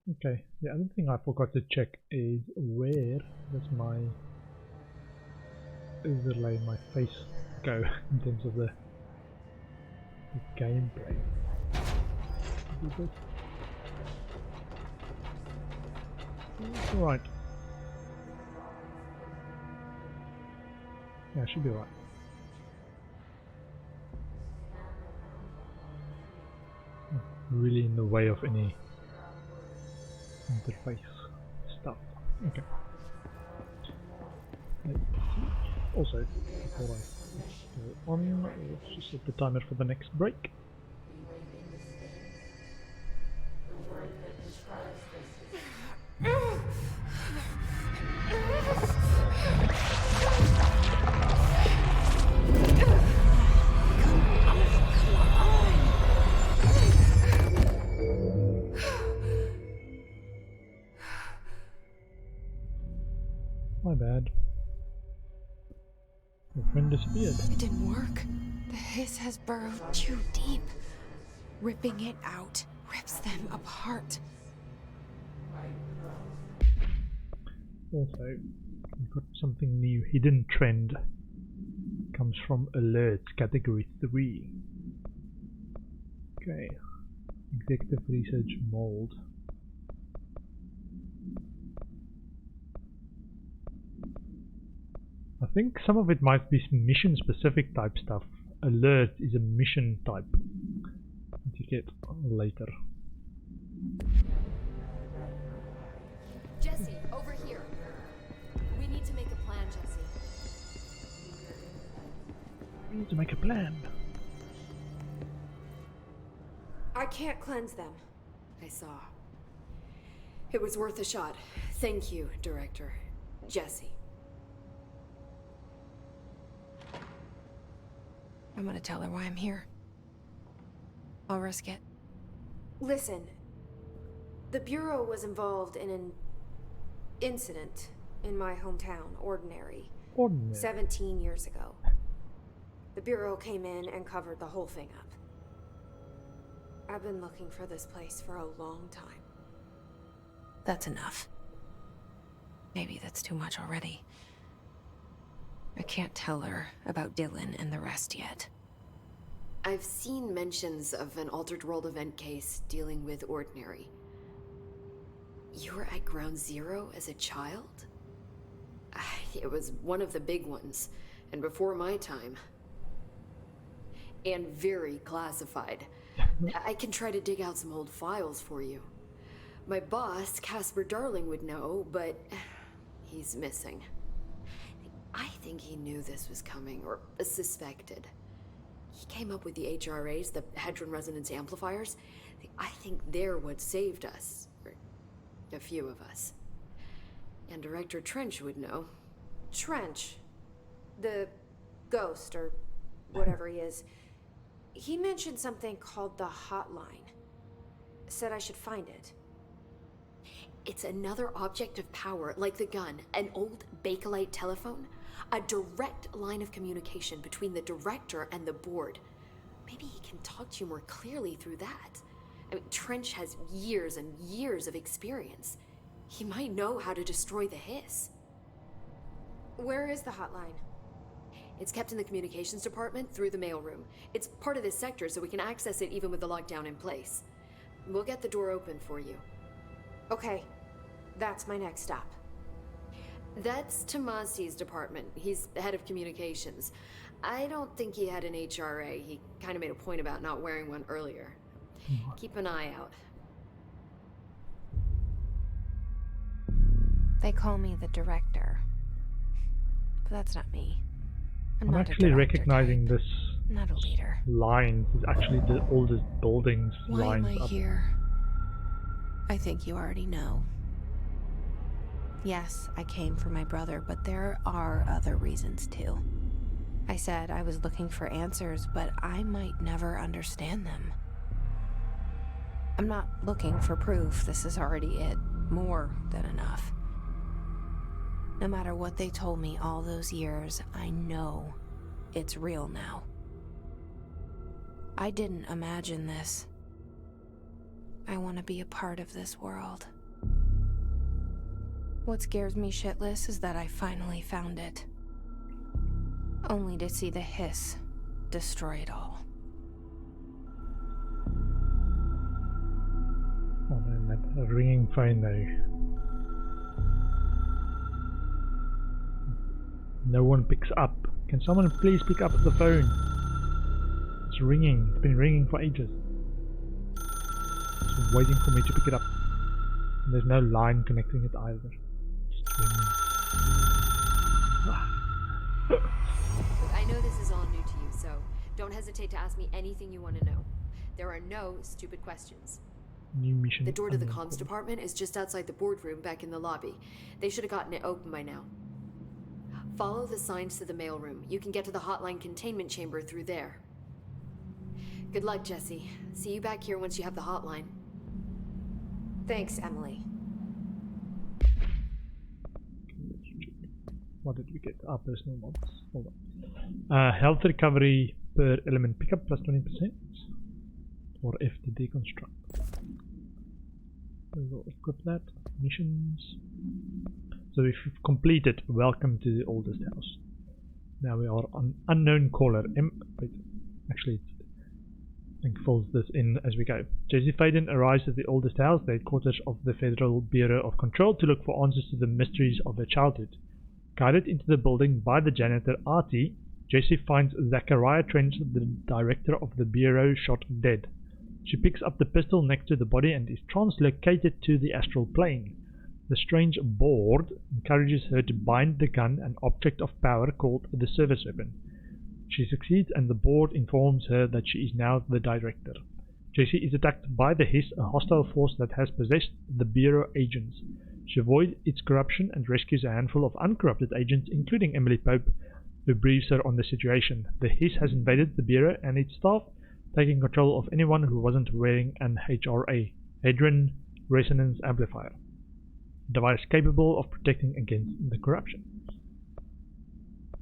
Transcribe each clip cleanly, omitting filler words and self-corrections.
Okay, the other thing I forgot to check is where does my overlay my face go in terms of the gameplay. Do this. It's alright. Yeah, it should be alright. Not really in the way of any interface stuff. Okay. Let's see. Also, before I go on, let's just set the timer for the next break. My bad. Your friend disappeared. It didn't work. The hiss has burrowed too deep. Ripping it out rips them apart. Also, we've got something new. Hidden trend. Comes from alerts, category 3. Okay. Executive research mold. I think some of it might be mission specific type stuff. Alert is a mission type that you get later. Jesse, over here. We need to make a plan, Jesse. We need to make a plan. I can't cleanse them. I saw. It was worth a shot. Thank you, Director. Jesse. I'm gonna tell her why I'm here. I'll risk it. Listen. The Bureau was involved in an incident in my hometown, Ordinary. 17 years ago. The Bureau came in and covered the whole thing up. I've been looking for this place for a long time. That's enough. Maybe that's too much already. I can't tell her about Dylan and the rest yet. I've seen mentions of an Altered World event case dealing with Ordinary. You were at Ground Zero as a child? It was one of the big ones, and before my time. And very classified. I can try to dig out some old files for you. My boss, Casper Darling, would know, but he's missing. I think he knew this was coming, or suspected. He came up with the HRAs, the Hadron Resonance Amplifiers. I think they're what saved us. Or a few of us. And Director Trench would know. Trench? The ghost, or whatever he is. He mentioned something called the Hotline. Said I should find it. It's another object of power, like the gun, an old Bakelite telephone. A direct line of communication between the director and the board. Maybe he can talk to you more clearly through that. I mean, Trench has years and years of experience. He might know how to destroy the hiss. Where is the hotline? It's kept in the communications department through the mailroom. It's part of this sector, so we can access it even with the lockdown in place. We'll get the door open for you. Okay, that's my next stop. That's Tomasi's department. He's the head of communications. I don't think he had an HRA. He kind of made a point about not wearing one earlier. Keep an eye out. They call me the director. But that's not me. I'm not actually recognizing type. this Not a leader. line. It's actually the oldest buildings Why lines am I up. here? I think you already know. Yes, I came for my brother, but there are other reasons too. I said I was looking for answers, but I might never understand them. I'm not looking for proof. This is already it. More than enough. No matter what they told me all those years, I know it's real now. I didn't imagine this. I want to be a part of this world. What scares me shitless is that I finally found it. Only to see the hiss destroy it all. Oh man, that ringing phone though. No one picks up. Can someone please pick up the phone? It's ringing. It's been ringing for ages. It's waiting for me to pick it up. And there's no line connecting it either. Just ringing. Look, I know this is all new to you, so don't hesitate to ask me anything you want to know. There are no stupid questions. New mission. The door to the comms department is just outside the boardroom back in the lobby. They should have gotten it open by now. Follow the signs to the mailroom. You can get to the hotline containment chamber through there. Good luck, Jesse. See you back here once you have the hotline. Thanks, Emily. What did we get? Our personal mods. Hold on. Health recovery per element pickup plus 20%. Or F to deconstruct. We will equip that. Missions. So if you've completed, welcome to the oldest house. Now we are on unknown caller. Wait, actually, I think fills this in as we go. Jesse Faden arrives at the oldest house, the headquarters of the Federal Bureau of Control, to look for answers to the mysteries of her childhood. Guided into the building by the janitor Artie, Jesse finds Zachariah Trench, the director of the Bureau, shot dead. She picks up the pistol next to the body and is translocated to the astral plane. The strange board encourages her to bind the gun, an object of power called the service weapon. She succeeds and the board informs her that she is now the director. Jessie is attacked by the Hiss, a hostile force that has possessed the Bureau agents. She avoids its corruption and rescues a handful of uncorrupted agents, including Emily Pope, who briefs her on the situation. The Hiss has invaded the Bureau and its staff, taking control of anyone who wasn't wearing an HRA, Hadron Resonance Amplifier, device capable of protecting against the corruption.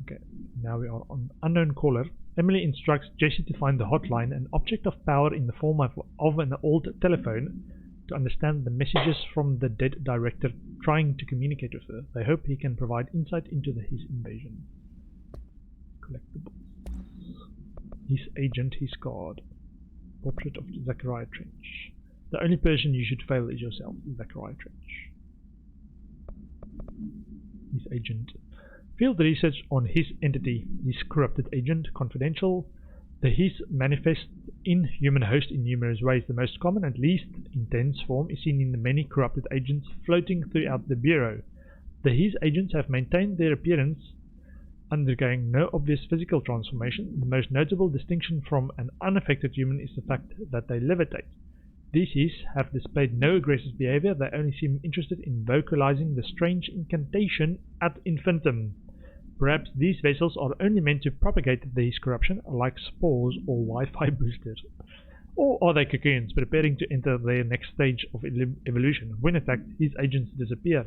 Okay, now we are on unknown caller. Emily instructs Jessie to find the hotline, an object of power in the form of an old telephone, to understand the messages from the dead director trying to communicate with her. They hope he can provide insight into his invasion. Collectibles. His agent, his guard. Portrait of Zachariah Trench. The only person you should fail is yourself, Zachariah Trench. His agent. Field research on his entity, his corrupted agent, confidential. The his manifests in human host in numerous ways. The most common and least intense form is seen in the many corrupted agents floating throughout the Bureau. The his agents have maintained their appearance, undergoing no obvious physical transformation. The most notable distinction from an unaffected human is the fact that they levitate. These his have displayed no aggressive behavior. They only seem interested in vocalizing the strange incantation ad infinitum. Perhaps these vessels are only meant to propagate these corruption, like spores or Wi-Fi boosters. Or are they cocoons, preparing to enter their next stage of evolution? When attacked, his agents disappear,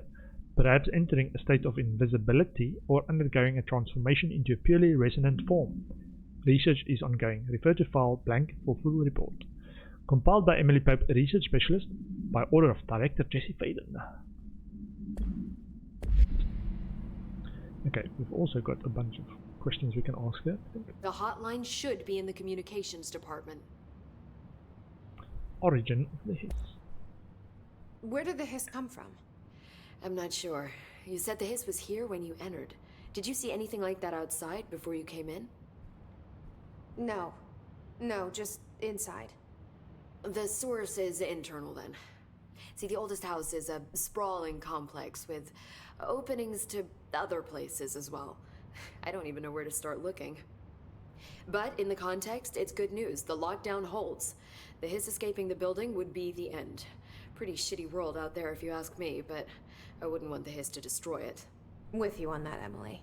perhaps entering a state of invisibility or undergoing a transformation into a purely resonant form. Research is ongoing. Refer to file blank for full report. Compiled by Emily Pope, a research specialist, by order of Director Jesse Faden. Okay, we've also got a bunch of questions we can ask there, I think. The hotline should be in the communications department. Origin of the hiss. Where did the hiss come from? I'm not sure. You said the hiss was here when you entered. Did you see anything like that outside before you came in? No. No, just inside. The source is internal then. See, the oldest house is a sprawling complex with openings to other places as well. I don't even know where to start looking. But in the context, it's good news. The lockdown holds. The hiss escaping the building would be the end. Pretty shitty world out there if you ask me, but I wouldn't want the hiss to destroy it. With you on that, Emily.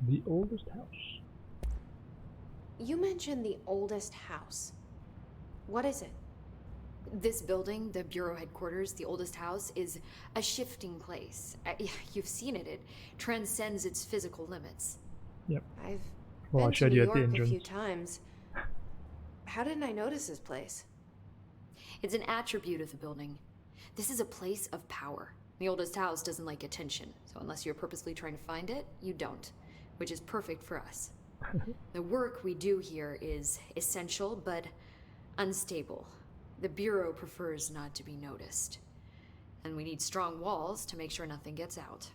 The oldest house. You mentioned the oldest house. What is it? This building, the Bureau headquarters, the oldest house, is a shifting place. You've seen it. It transcends its physical limits. Yep. I've Well, I been to showed New you at the York a entrance. few times. How didn't I notice this place? It's an attribute of the building. This is a place of power. The oldest house doesn't like attention, so unless you're purposely trying to find it, you don't, which is perfect for us. The work we do here is essential, but unstable. The Bureau prefers not to be noticed. And we need strong walls to make sure nothing gets out.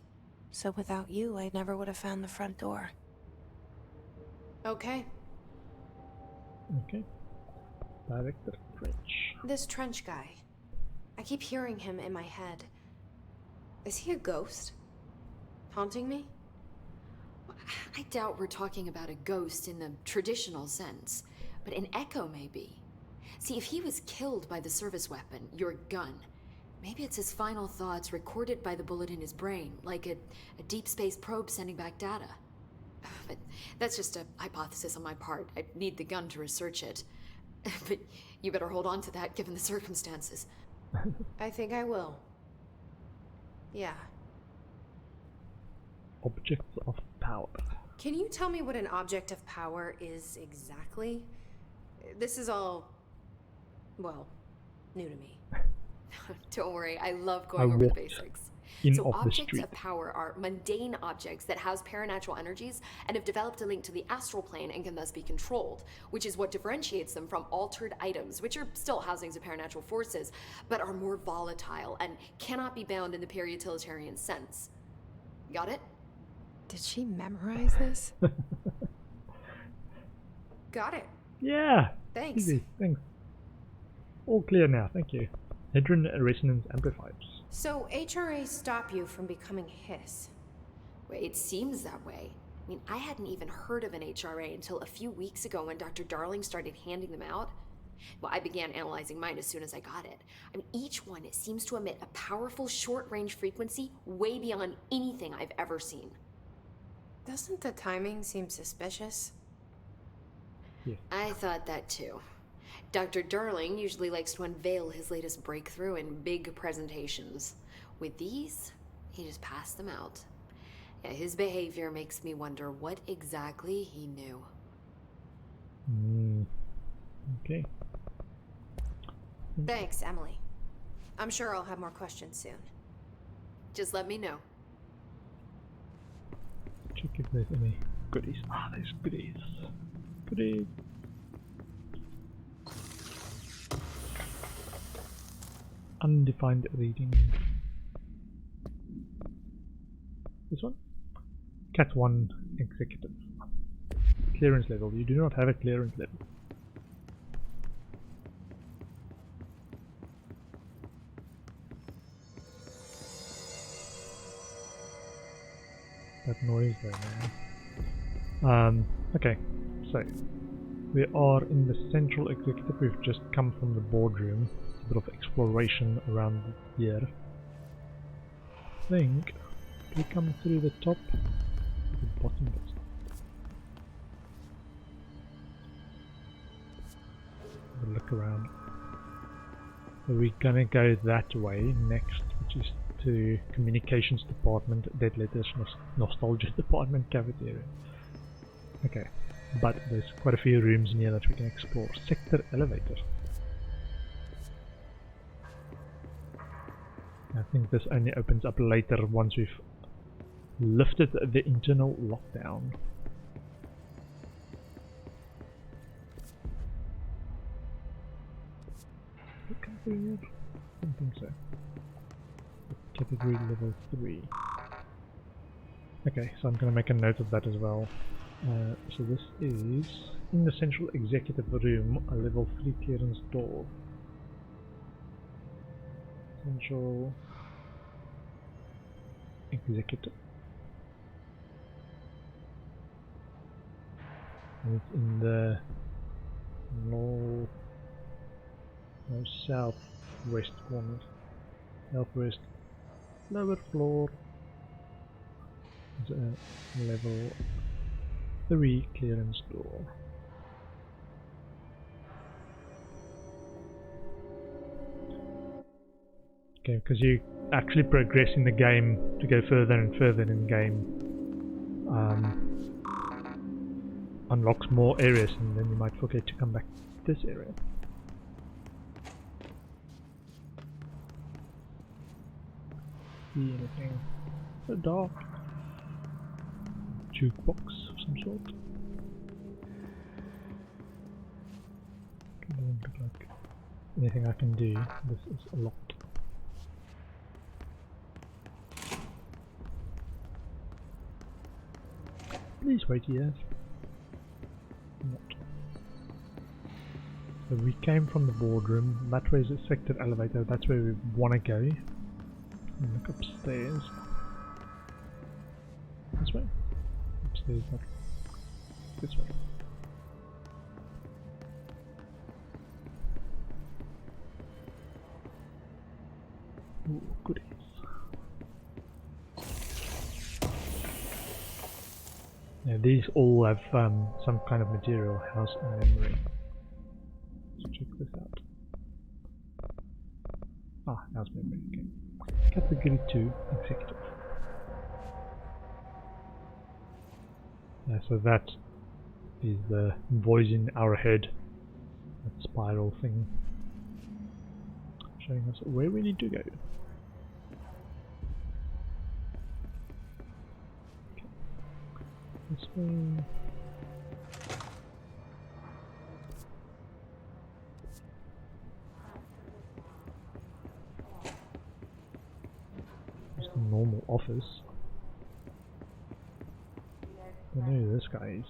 So without you, I never would have found the front door. Okay. Okay. Director Trench. This Trench guy. I keep hearing him in my head. Is he a ghost? Haunting me? I doubt we're talking about a ghost in the traditional sense, but an echo maybe. See, if he was killed by the service weapon, your gun, maybe it's his final thoughts recorded by the bullet in his brain, like a deep space probe sending back data. But that's just a hypothesis on my part. I need the gun to research it. But you better hold on to that given the circumstances. I think I will. Yeah. Objects of power. Can you tell me what an object of power is exactly? This is all, well, new to me. Don't worry, I love going over the basics. So objects of power are mundane objects that house paranatural energies and have developed a link to the astral plane and can thus be controlled, which is what differentiates them from altered items, which are still housings of paranatural forces, but are more volatile and cannot be bound in the pure utilitarian sense. Got it? Did she memorize this? Got it. Yeah. Thanks. Easy. Thanks. All clear now. Thank you. Hadron resonance amplifiers. So HRAs stop you from becoming Hiss? Well, it seems that way. I mean, I hadn't even heard of an HRA until a few weeks ago when Dr. Darling started handing them out. Well, I began analyzing mine as soon as I got it. I mean, each one seems to emit a powerful short-range frequency way beyond anything I've ever seen. Doesn't the timing seem suspicious? Yeah. I thought that too. Dr. Darling usually likes to unveil his latest breakthrough in big presentations. With these, he just passed them out. Yeah, his behavior makes me wonder what exactly he knew. Okay. Thanks, Emily. I'm sure I'll have more questions soon. Just let me know. Check if there's any goodies. Ah, there's goodies. Goodies. Undefined reading. This one? Cat 1 Executive. Clearance level. You do not have a clearance level. That noise there, man. Okay, so we are in the central executive. We've just come from the boardroom. A bit of exploration around here. I think we come through the top, the bottom bit. Have a look around. So we're gonna go that way next, which is to communications department, dead letters, nostalgia department, cafeteria. Okay, but there's quite a few rooms in here that we can explore. Sector elevator. I think this only opens up later once we've lifted the internal lockdown. I don't think so. Category level 3. Okay, so I'm going to make a note of that as well. So this is in the central executive room, a level 3 clearance door. Central executive. And it's in the southwest corner. Southwest lower floor. There's a level 3 clearance door. Okay, because you actually progress in the game to go further and further in the game. Unlocks more areas, and then you might forget to come back to this area. see anything. So dark. Jukebox of some sort. Doesn't look like anything I can do. This is locked. Please wait here. Not. So we came from the boardroom. That way is the sector elevator. That's where we want to go. And look upstairs. This way. Upstairs, not this way. Ooh, goodies. Yeah, these all have some kind of material, house and memory. Let's check this out. Ah, house memory, okay. Category 2, executive. Yeah, so that is the voice in our head. That spiral thing. Showing us where we need to go. Okay. This way. Just a normal office. I know who this guy is.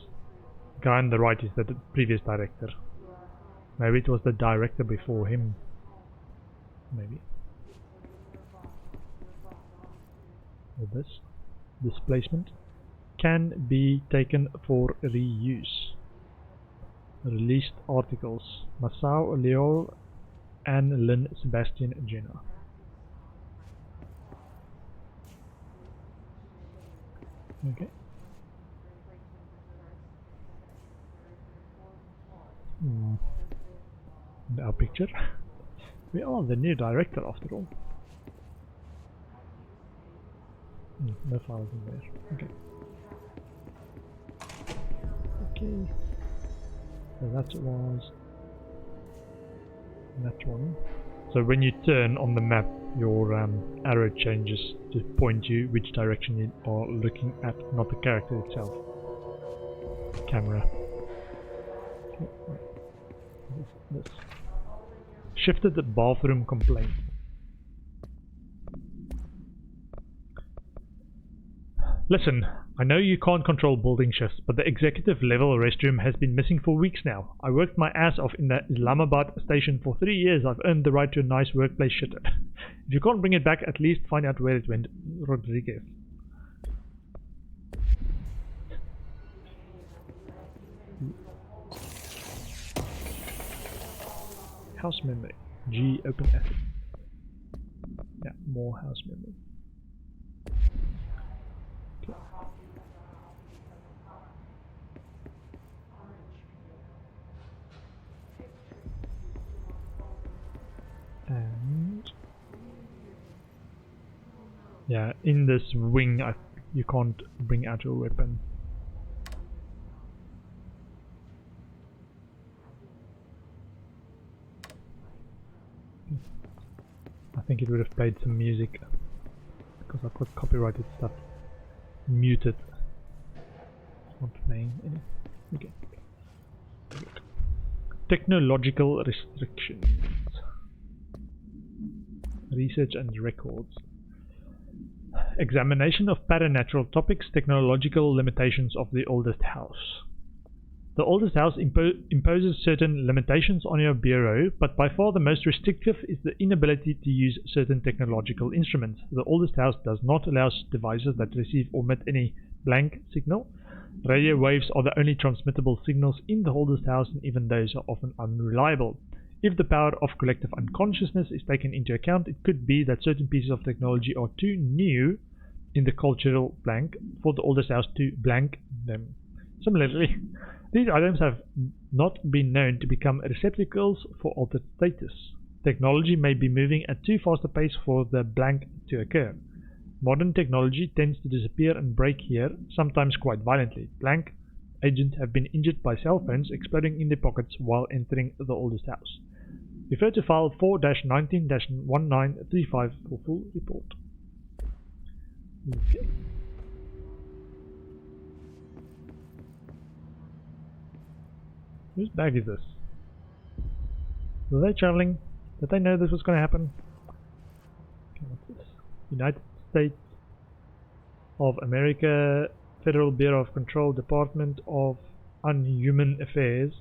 The guy on the right is the previous director. Maybe it was the director before him. Maybe. Or this. Displacement. Can be taken for reuse. Released articles. Masao, Leol, and Lynn Sebastian Jenner. Okay. Our picture. We are the new director after all. No files in there. Okay. Okay. So that was that one. So when you turn on the map, your arrow changes to point you which direction you are looking at, not the character itself. Camera. Okay. This. Shifted the bathroom complaint. Listen, I know you can't control building shifts, but the executive level restroom has been missing for weeks now. I worked my ass off in the Islamabad station for 3 years. I've earned the right to a nice workplace shitter. If you can't bring it back, at least find out where it went. Rodriguez. House memory. G open asset. Yeah, more house memory. Okay. And yeah, in this wing, you can't bring out your weapon. I think it would have played some music because I've got copyrighted stuff muted. It's not playing any. Okay. Technological restrictions. Research and records. Examination of paranatural topics, technological limitations of the oldest house. The oldest house imposes certain limitations on your bureau, but by far the most restrictive is the inability to use certain technological instruments. The oldest house does not allow devices that receive or emit any blank signal. Radio waves are the only transmittable signals in the oldest house, and even those are often unreliable. If the power of collective unconsciousness is taken into account, it could be that certain pieces of technology are too new in the cultural blank for the oldest house to blank them. Similarly, these items have not been known to become receptacles for altered status. Technology may be moving at too fast a pace for the blank to occur. Modern technology tends to disappear and break here, sometimes quite violently. Blank agents have been injured by cell phones exploding in their pockets while entering the oldest house. Refer to file 4-19-1935 for full report. Okay. Whose bag is this? Were they traveling? Did they know this was going to happen? Okay, what's this? United States of America, Federal Bureau of Control, Department of Unhuman Affairs,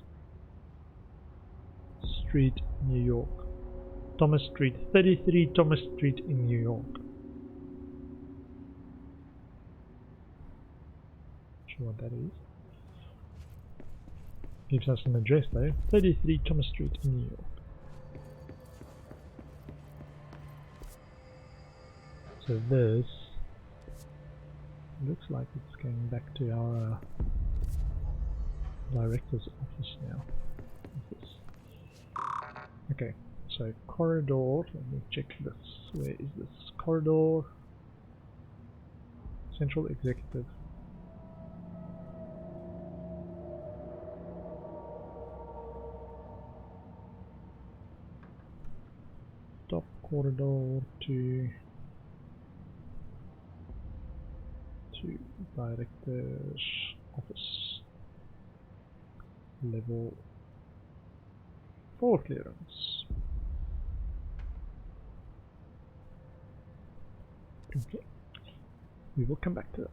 Street, New York. Thomas Street, 33 Thomas Street in New York. Not sure what that is. Gives us an address though, 33 Thomas Street in New York. So this looks like it's going back to our director's office now. What's this? Okay, so corridor, let me check this. Where is this? Corridor, Central Executive. Top corridor to director's office. Level 4 clearance. Okay, we will come back to that.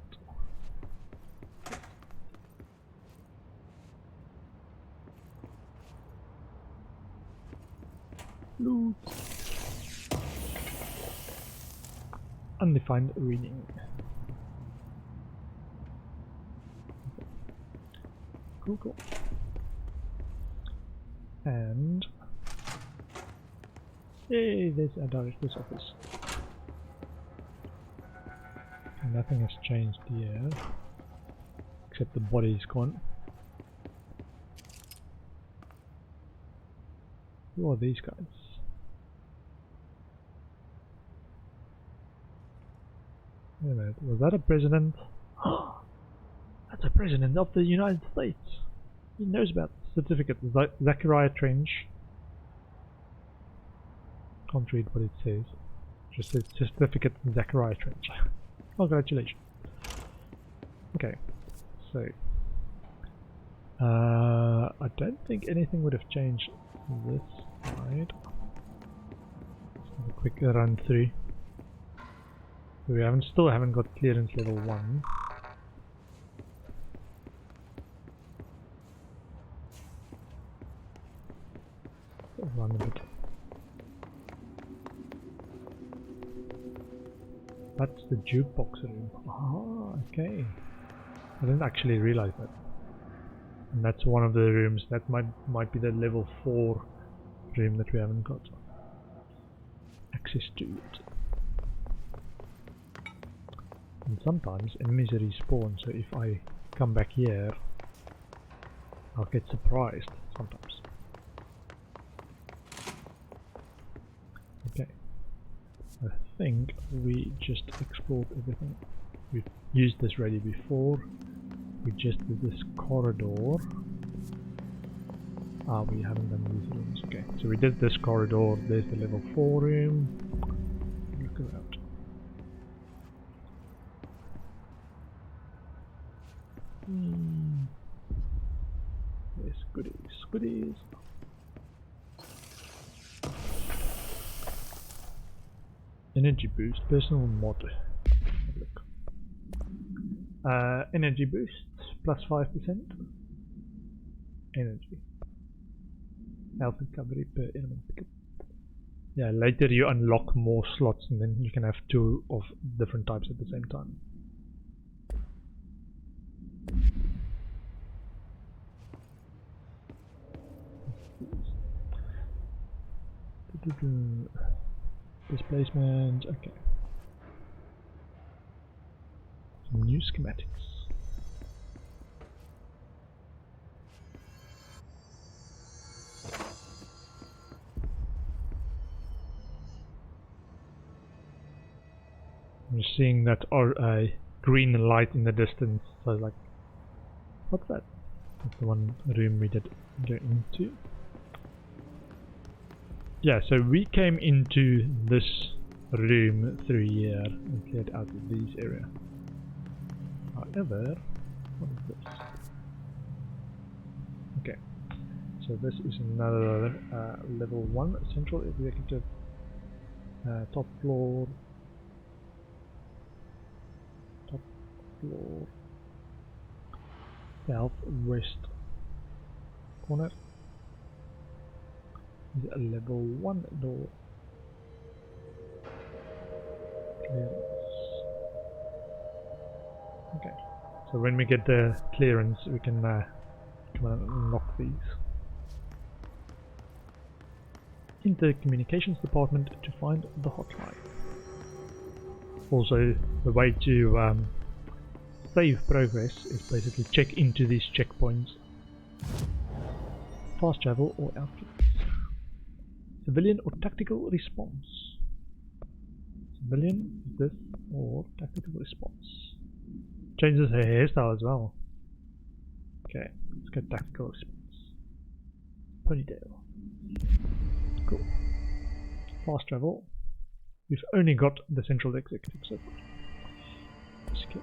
Loot. Undefined reading. Cool, cool. And yay, there's our director's office. And nothing has changed here, except the body's gone. Who are these guys? Wait a minute, was that a president? That's a president of the United States. He knows about the certificate. Zachariah Trench. Can't read what it says. Just says certificate Zachariah Trench. Congratulations. Okay, so I don't think anything would have changed this side. Let's have a quick run through. We still haven't got clearance level 1. Run a bit. That's the jukebox room. Ah, okay. I didn't actually realize that. And that's one of the rooms that might be the level 4 room that we haven't got access to yet. And sometimes enemies respawn, so if I come back here, I'll get surprised sometimes. Okay, I think we just explored everything. We've used this already before. We just did this corridor. Ah, we haven't done these rooms. Okay, so we did this corridor. There's the level 4 room. Look around. Yes, goodies, goodies. Energy boost, personal mod. Have a look. Energy boost, plus 5%. Energy. Health recovery per element pickup. Yeah, later you unlock more slots and then you can have 2 of different types at the same time. Displacement, okay. Some new schematics. I'm just seeing that green light in the distance, so I was like, what's that? That's the one room we did go into. Yeah, so we came into this room through here and cleared out this area. However, what is this? Okay, so this is another level 1 central executive, top floor, southwest corner. Is a level 1 door. Clearance. Okay, so when we get the clearance, we can come and unlock these. In the communications department to find the hotline. Also, the way to save progress is basically check into these checkpoints. Fast travel or outfits. Civilian or tactical response. Civilian is this or tactical response. Changes her hairstyle as well. Okay, let's get tactical response. Ponytail. Cool. Fast travel. We've only got the central executive so far. Skip.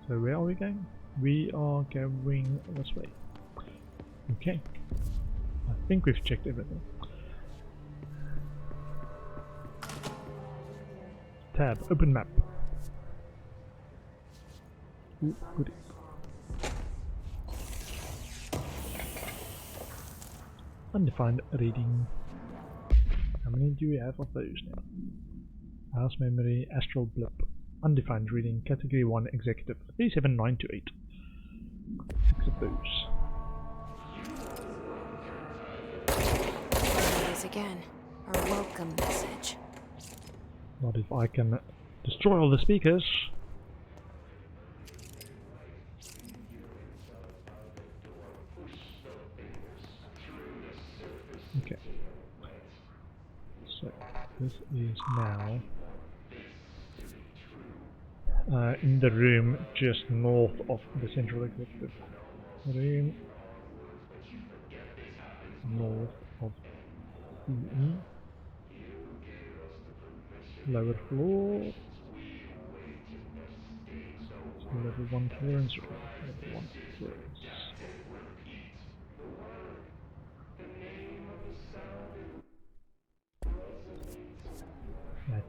So where are we going? We are going this way. Okay. I think we've checked everything. Tab, open map. Ooh, goodies. Undefined reading. How many do we have of those now? House memory, astral blip. Undefined reading, category 1 executive. 37928. 6 of those. There it is again. Our welcome message. What if I can destroy all the speakers? Okay. So this is now in the room just north of the central executive. Room north of CE. Lower floor. So level 1 clearance. Level 1 clearance.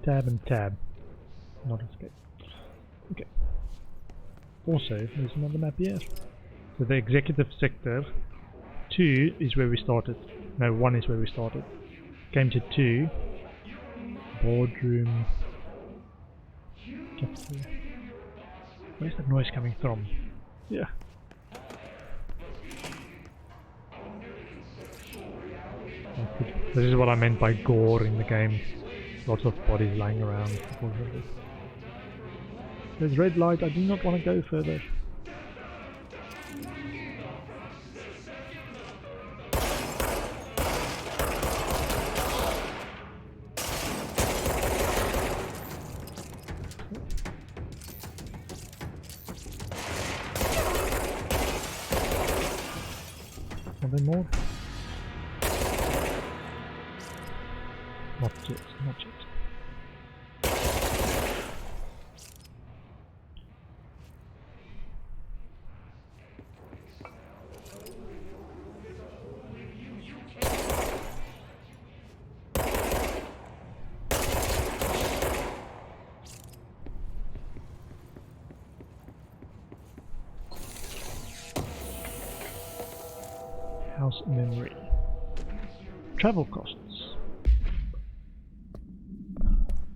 Tab and tab. Not escape. Okay. Also, there's another map here. So the executive sector 2 is where we started. No, 1 is where we started. Came to 2. Boardroom. Capital. Where's that noise coming from? Yeah. This is what I meant by gore in the game. Lots of bodies lying around, unfortunately. There's red light, I do not want to go further. Are there more? Not yet, not yet. House memory. Travel costs.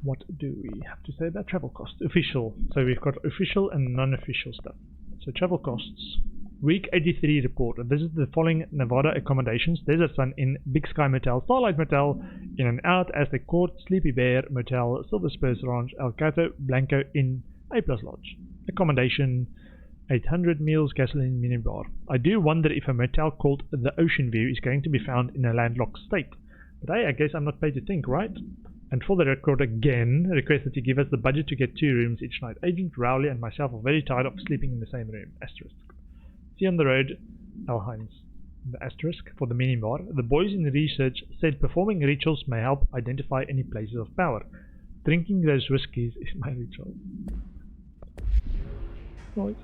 What do we have to say about travel costs? Official. So we've got official and non-official stuff. So travel costs. Week 83 report. Visit the following Nevada accommodations: Desert Sun Inn, Big Sky Motel, Starlight Motel, In and Out, Aztec Court, Sleepy Bear Motel, Silver Spurs Ranch, El Cato, Blanco Inn, A+ Lodge. Accommodation 800 meals, gasoline, minibar. I do wonder if a motel called the Ocean View is going to be found in a landlocked state. But hey, I guess I'm not paid to think, right? And for the record again, request that you give us the budget to get 2 rooms each night. Agent Rowley and myself are very tired of sleeping in the same room. Asterisk. See you on the road, Al Hines. The asterisk for the minibar. The boys in research said performing rituals may help identify any places of power. Drinking those whiskies is my ritual. Right.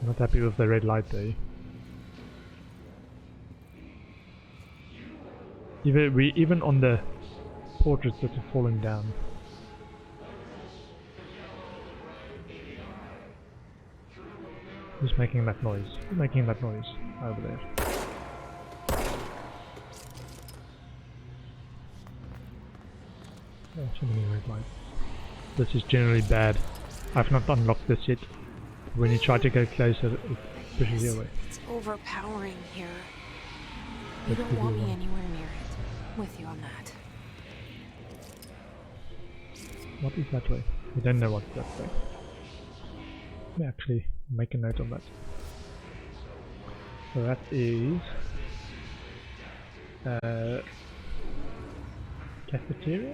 Not happy with the red light there. Even on the portraits that are falling down. Who's making that noise? Who's making that noise over there? Oh, so many red lights. This is generally bad. I've not unlocked this yet. When you try to go closer, it pushes you away. It's overpowering here. You Let's don't give want you me one. anywhere near it. With you on that. What is that way? We don't know what's that way. Let me actually make a note of that. So that is cafeteria?